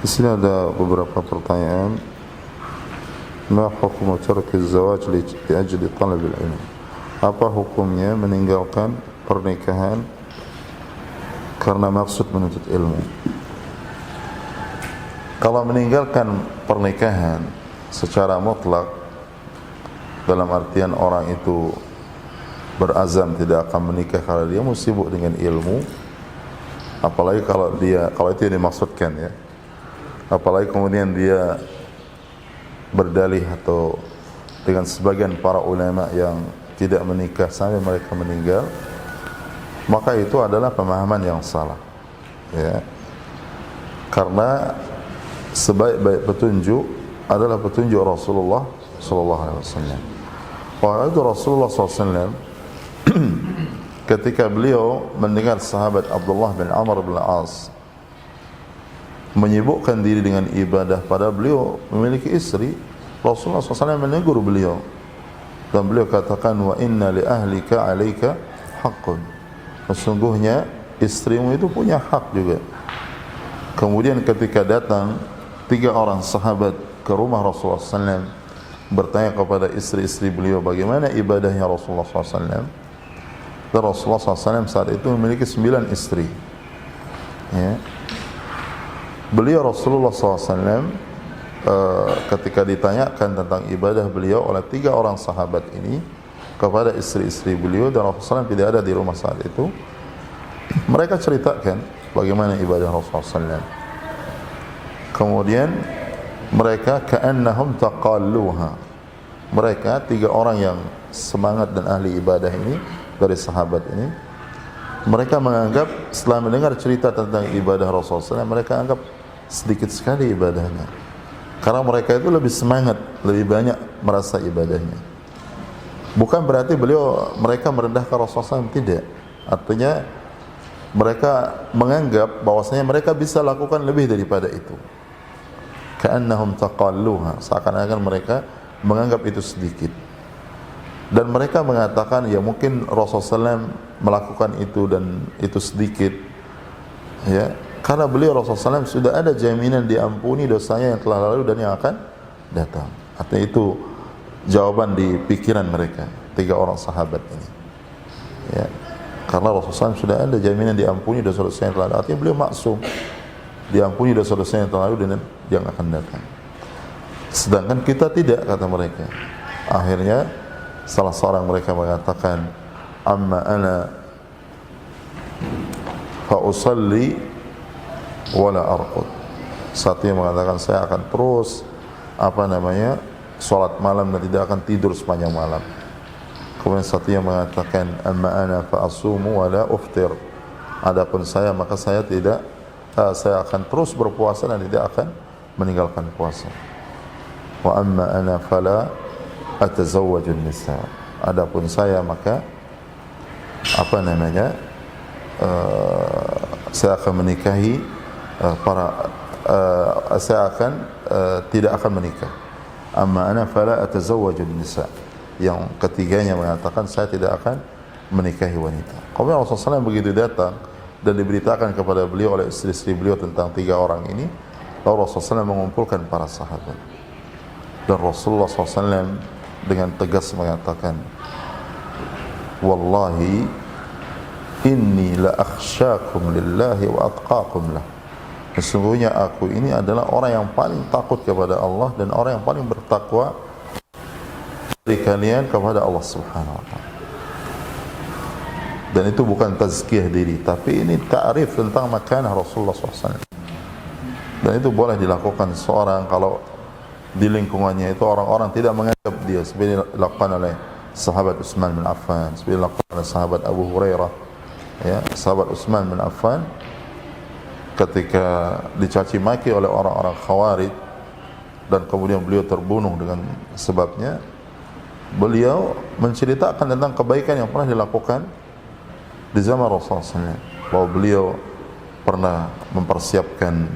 Di sini ada beberapa pertanyaan. Ma hukmu tarki az-zawaj li ajli talab al-ilm? Apa hukumnya meninggalkan pernikahan karena maksud menuntut ilmu? Kalau meninggalkan pernikahan secara mutlak, dalam artian orang itu berazam tidak akan menikah karena dia sibuk dengan ilmu, apalagi kalau itu yang dimaksudkan ya, apalagi kemudian dia berdalih atau dengan sebagian para ulama yang tidak menikah sampai mereka meninggal, maka itu adalah pemahaman yang salah ya. Karena sebaik-baik petunjuk adalah petunjuk Rasulullah sallallahu alaihi wasallam. Waktu itu Rasulullah sallallahu alaihi wasallam ketika beliau mendengar sahabat Abdullah bin Amr bin As menyibukkan diri dengan ibadah padahal beliau memiliki istri, Rasulullah SAW menegur beliau dan beliau katakan, wa inna li ahlika alaika haqqun, sesungguhnya istrimu itu punya hak juga. Kemudian ketika datang 3 orang sahabat ke rumah Rasulullah SAW bertanya kepada istri-istri beliau bagaimana ibadahnya Rasulullah SAW, dan Rasulullah SAW saat itu memiliki 9 istri ya. Beliau Rasulullah SAW ketika ditanyakan tentang ibadah beliau oleh 3 orang sahabat ini kepada istri-istri beliau, dan Rasulullah SAW tidak ada di rumah saat itu, mereka ceritakan bagaimana ibadah Rasulullah SAW. Kemudian mereka ka'annahum taqalluha, mereka 3 orang yang semangat dan ahli ibadah ini dari sahabat ini, mereka menganggap setelah mendengar cerita tentang ibadah Rasulullah SAW, mereka anggap sedikit sekali ibadahnya, karena mereka itu lebih semangat, lebih banyak merasa ibadahnya. Bukan berarti mereka merendahkan Rasulullah SAW, tidak. Artinya mereka menganggap bahwasanya mereka bisa lakukan lebih daripada itu. Ka'annahum taqalluha, seakan-akan mereka menganggap itu sedikit. Dan mereka mengatakan ya mungkin Rasulullah SAW melakukan itu dan itu sedikit ya, karena beliau Rasulullah SAW sudah ada jaminan diampuni dosanya yang telah lalu dan yang akan datang. Artinya itu jawaban di pikiran mereka 3 orang sahabat ini ya, karena Rasulullah SAW sudah ada jaminan diampuni dosa-dosa yang telah lalu. Artinya beliau maksum, diampuni dosa-dosa yang telah lalu dan yang akan datang. Sedangkan kita tidak, kata mereka. Akhirnya salah seorang mereka mengatakan, amma ana fa usalli wala arqud. Satunya mengatakan saya akan terus salat malam dan tidak akan tidur sepanjang malam. Kemudian satunya mengatakan, amma ana fa asumu wala uftir. Adapun saya maka saya akan terus berpuasa dan tidak akan meninggalkan puasa. Wa amma ana fala atazawwajun nisa. Adapun saya maka saya akan menikahi saya akan tidak akan menikah. Amma ana fala atazawwajun nisa. Yang ketiganya mengatakan saya tidak akan menikahi wanita. Kemudian Rasulullah SAW begitu datang dan diberitakan kepada beliau oleh istri-istri beliau tentang 3 orang ini, lalu Rasulullah SAW mengumpulkan para sahabat. Dan Rasulullah SAW dengan tegas mengatakan, wallahi inni la akhsyakum lillahi wa atqakum lah. Sesungguhnya aku ini adalah orang yang paling takut kepada Allah dan orang yang paling bertakwa dari kalian kepada Allah Subhanahu wa taala. Dan itu bukan tazkiyah diri, tapi ini ta'rif tentang makanah Rasulullah SAW. Dan itu boleh dilakukan seorang kalau di lingkungannya itu orang-orang tidak menganggap dia, seperti dilakukan oleh sahabat Utsman bin Affan, seperti dilakukan oleh sahabat Abu Hurairah ya. Sahabat Utsman bin Affan ketika dicaci maki oleh orang-orang Khawarij dan kemudian beliau terbunuh dengan sebabnya, beliau menceritakan tentang kebaikan yang pernah dilakukan di zaman Rasulullah SAW, bahwa beliau pernah mempersiapkan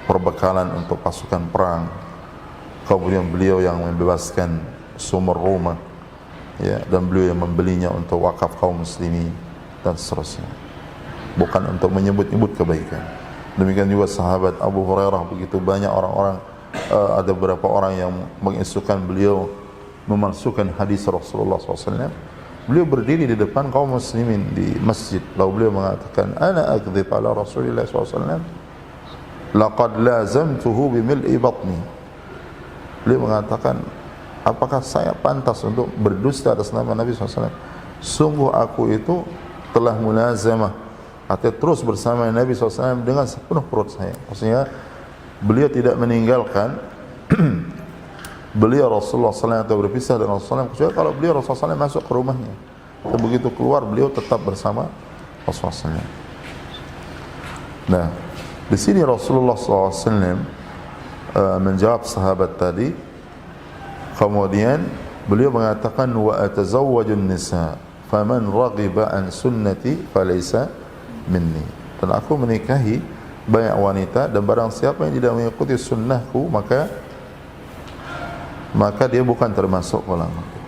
perbekalan untuk pasukan perang. Kemudian beliau yang membebaskan sumber Roma ya, dan beliau yang membelinya untuk wakaf kaum muslimin dan seterusnya. bukan untuk menyebut-nyebut kebaikan. Demikian juga sahabat Abu Hurairah, begitu banyak orang-orang, ada beberapa orang yang mengisukan beliau memalsukan hadis Rasulullah SAW. Beliau berdiri di depan kaum muslimin di masjid, lalu beliau mengatakan, ana akdzib ala Rasulillah SAW, laqad lazamtuhu bimil'i batni. Beliau mengatakan, apakah saya pantas untuk berdusta atas nama Nabi SAW? Sungguh aku itu telah mulazamah, artinya terus bersama Nabi SAW dengan sepenuh perut saya. Maksudnya beliau tidak meninggalkan beliau Rasulullah SAW atau berpisah dengan Rasulullah SAW, kecuali kalau beliau Rasulullah SAW masuk ke rumahnya. Dan begitu keluar beliau tetap bersama Rasulullah SAW. Nah, di sini Rasulullah SAW menjawab sahabat tadi. Kemudian beliau mengatakan, wa atazawwajun nisa faman raghiba an sunnati falaysa minni. Dan aku menikahi banyak wanita, dan barang siapa yang tidak mengikuti sunnahku maka dia bukan termasuk golonganku.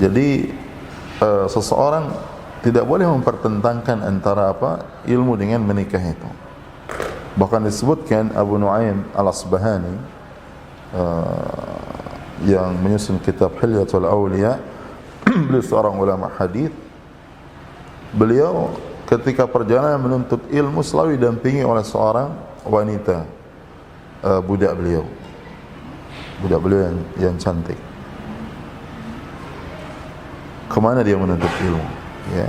Jadi seseorang tidak boleh mempertentangkan antara ilmu dengan menikah itu. Bahkan disebutkan Abu Nu'aim Al-Asbahani yang menyusun kitab Hilyatul Awliya, beliau seorang ulama hadis. Beliau ketika perjalanan menuntut ilmu selalu didampingi oleh seorang wanita, budak beliau yang cantik. Kemana dia menuntut ilmu? Ya.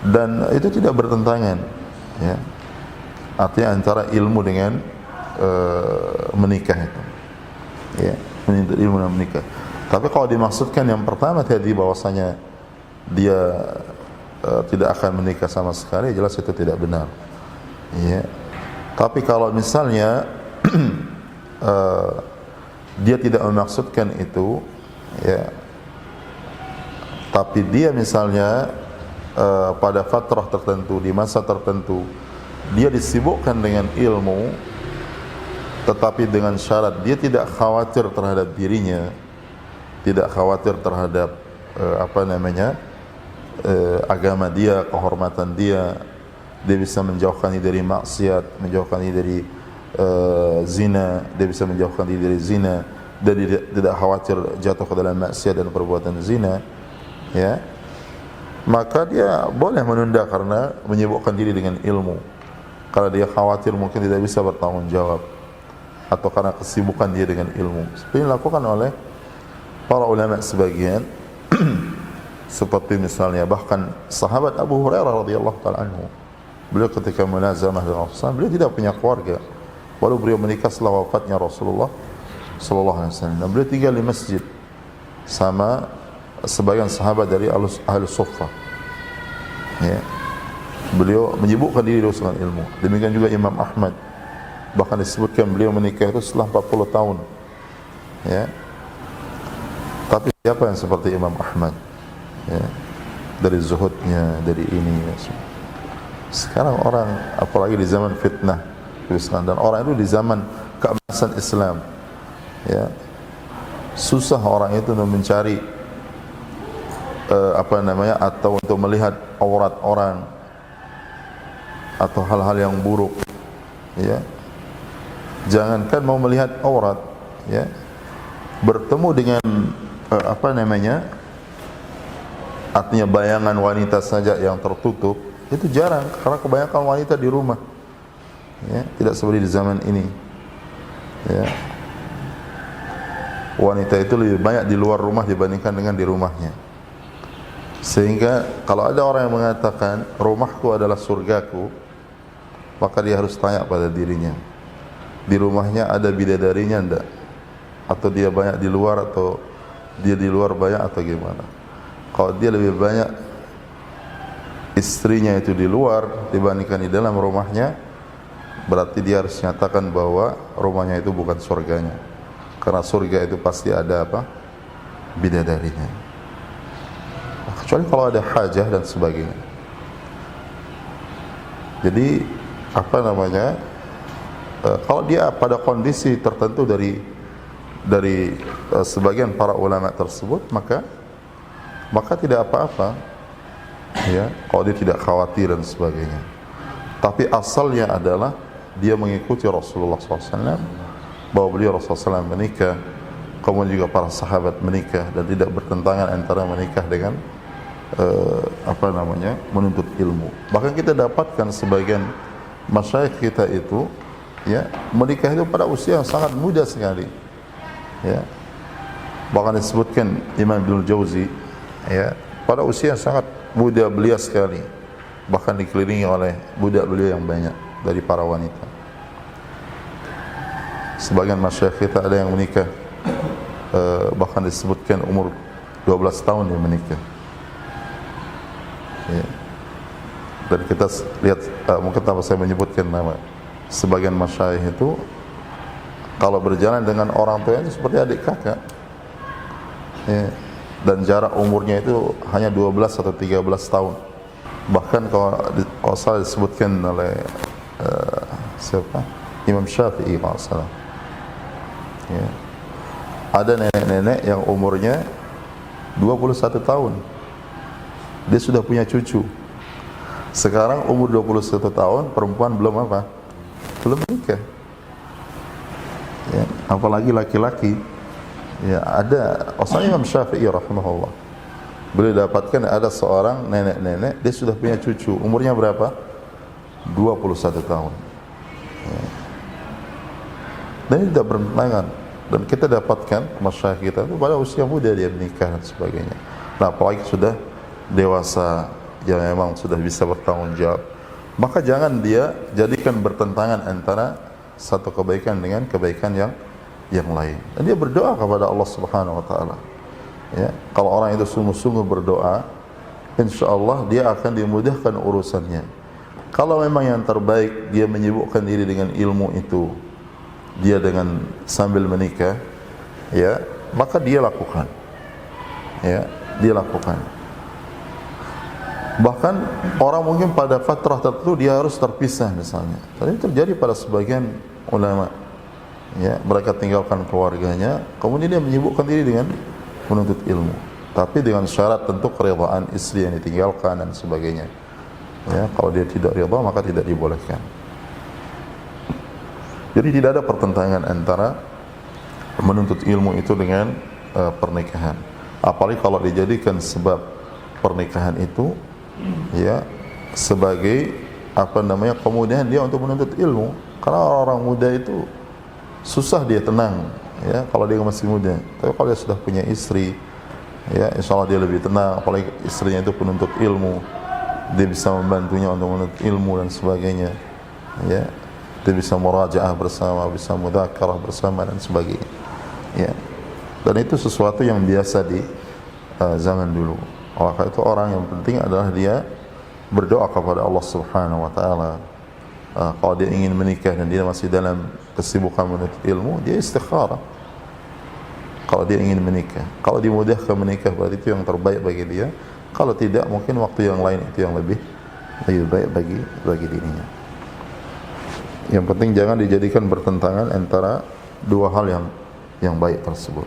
Dan itu tidak bertentangan, ya. Artinya antara ilmu dengan menikah itu, ya, menuntut ilmu dan menikah. Tapi kalau dimaksudkan yang pertama tadi bahwasanya dia tidak akan menikah sama sekali, jelas itu tidak benar, ya. Tapi kalau misalnya dia tidak memaksudkan itu, ya, tapi dia misalnya pada fatrah tertentu, di masa tertentu dia disibukkan dengan ilmu, tetapi dengan syarat dia tidak khawatir terhadap dirinya, tidak khawatir terhadap agama dia, kehormatan dia. Dia bisa menjauhkan diri dari maksiat, menjauhkan diri dari zina, dia bisa menjauhkan diri dari zina, dan dia tidak khawatir jatuh ke dalam maksiat dan perbuatan zina, ya, maka dia boleh menunda karena menyibukkan diri dengan ilmu, karena dia khawatir mungkin tidak bisa bertanggung jawab, atau karena kesibukan dia dengan ilmu. Seperti yang dilakukan oleh para ulama sebagian seperti misalnya bahkan sahabat Abu Hurairah radhiyallahu taala anhu, beliau ketika mulazamah dengan Rasulullah, beliau tidak punya keluarga, walau beliau menikah setelah wafatnya Rasulullah sallallahu alaihi wasallam, dan beliau tinggal di masjid sama sebagian sahabat dari ahli suffah, ya. Beliau menyibukkan diri dengan ilmu. Demikian juga Imam Ahmad, bahkan disebutkan beliau menikah itu setelah 40 tahun, ya. Tapi siapa yang seperti Imam Ahmad, ya, dari zuhudnya, dari ini, ya. Sekarang orang, apalagi di zaman fitnah Islam, dan orang itu di zaman keemasan Islam, ya, susah orang itu untuk mencari atau untuk melihat aurat orang atau hal-hal yang buruk, ya. Jangankan mau melihat aurat, ya, bertemu dengan artinya bayangan wanita saja yang tertutup itu jarang, karena kebanyakan wanita di rumah, ya, tidak seperti di zaman ini, ya. Wanita itu lebih banyak di luar rumah dibandingkan dengan di rumahnya. Sehingga kalau ada orang yang mengatakan rumahku adalah surgaku, maka dia harus tanya pada dirinya, di rumahnya ada bidadarinya enggak? Atau dia banyak di luar, atau dia di luar banyak, atau gimana? Kalau dia lebih banyak istrinya itu di luar dibandingkan di dalam rumahnya, berarti dia harus nyatakan bahwa rumahnya itu bukan surganya, karena surga itu pasti ada bidadarinya. Kecuali kalau ada hajah dan sebagainya. Jadi kalau dia pada kondisi tertentu dari sebagian para ulama tersebut, maka tidak apa-apa, ya, kalau dia tidak khawatir dan sebagainya. Tapi asalnya adalah dia mengikuti Rasulullah SAW, bahwa beliau Rasulullah SAW menikah, kemudian juga para sahabat menikah, dan tidak bertentangan antara menikah dengan menuntut ilmu. Bahkan kita dapatkan sebagian masyayikh kita itu, ya, menikah itu pada usia yang sangat muda sekali, ya. Bahkan disebutkan Imam Ibnul Jauzi, ya, pada usia yang sangat muda belia sekali, bahkan dikelilingi oleh budak belia yang banyak dari para wanita. Sebagian masyayikh kita ada yang menikah bahkan disebutkan umur 12 tahun dia menikah, ya. Dan kita lihat, mungkin tanpa saya menyebutkan nama, sebagian masyayikh itu kalau berjalan dengan orang tuanya itu seperti adik kakak, ya. Dan jarak umurnya itu hanya 12 atau 13 tahun. Bahkan kalau salah disebutkan oleh siapa? Imam Syafi'i kalau salah, ya. Ada nenek-nenek yang umurnya 21 tahun, dia sudah punya cucu. Sekarang umur 21 tahun, perempuan belum apa? Belum menikah, ya. Apalagi laki-laki, ya. Ada Imam Syafi'i rahimahullah, beliau dapatkan ada seorang nenek-nenek, dia sudah punya cucu, umurnya berapa? 21 tahun, ya. Dan ini tidak bertentangan. Dan kita dapatkan masyayikh kita itu pada usia muda dia menikah dan sebagainya. Nah, apalagi sudah dewasa yang memang sudah bisa bertanggung jawab, maka jangan dia jadikan bertentangan antara satu kebaikan dengan kebaikan yang lain. Dan dia berdoa kepada Allah Subhanahu wa taala, ya. Kalau orang itu sungguh-sungguh berdoa, insyaallah dia akan dimudahkan urusannya. Kalau memang yang terbaik dia menyibukkan diri dengan ilmu itu, dia dengan sambil menikah, ya, maka dia lakukan, ya, dia lakukan. Bahkan orang mungkin pada fatrah tertentu dia harus terpisah misalnya. Tadi terjadi pada sebagian ulama, ya, mereka tinggalkan keluarganya, kemudian dia menyibukkan diri dengan menuntut ilmu, tapi dengan syarat tentu keridhaan istri yang ditinggalkan dan sebagainya, ya. Kalau dia tidak ridha maka tidak dibolehkan. Jadi tidak ada pertentangan antara menuntut ilmu itu dengan pernikahan. Apalagi kalau dijadikan sebab pernikahan itu, ya, sebagai kemudahan dia untuk menuntut ilmu. Karena orang muda itu susah dia tenang, ya, kalau dia masih muda. Tapi kalau dia sudah punya istri, ya, insyaallah dia lebih tenang. Apalagi istrinya itu penuntut ilmu, dia bisa membantunya untuk menuntut ilmu dan sebagainya, ya. Dia bisa murajaah bersama, bisa mudzakarah bersama dan sebagainya, ya. Dan itu sesuatu yang biasa di zaman dulu. Maka itu orang yang penting adalah dia berdoa kepada Allah Subhanahu wa taala. Kalau dia ingin menikah dan dia masih dalam kesibukan menuntut ilmu, dia istikharah. Kalau dia ingin menikah, kalau dimudahkan menikah, berarti itu yang terbaik bagi dia. Kalau tidak, mungkin waktu yang lain itu yang lebih baik bagi dirinya. Yang penting jangan dijadikan bertentangan antara dua hal yang baik tersebut.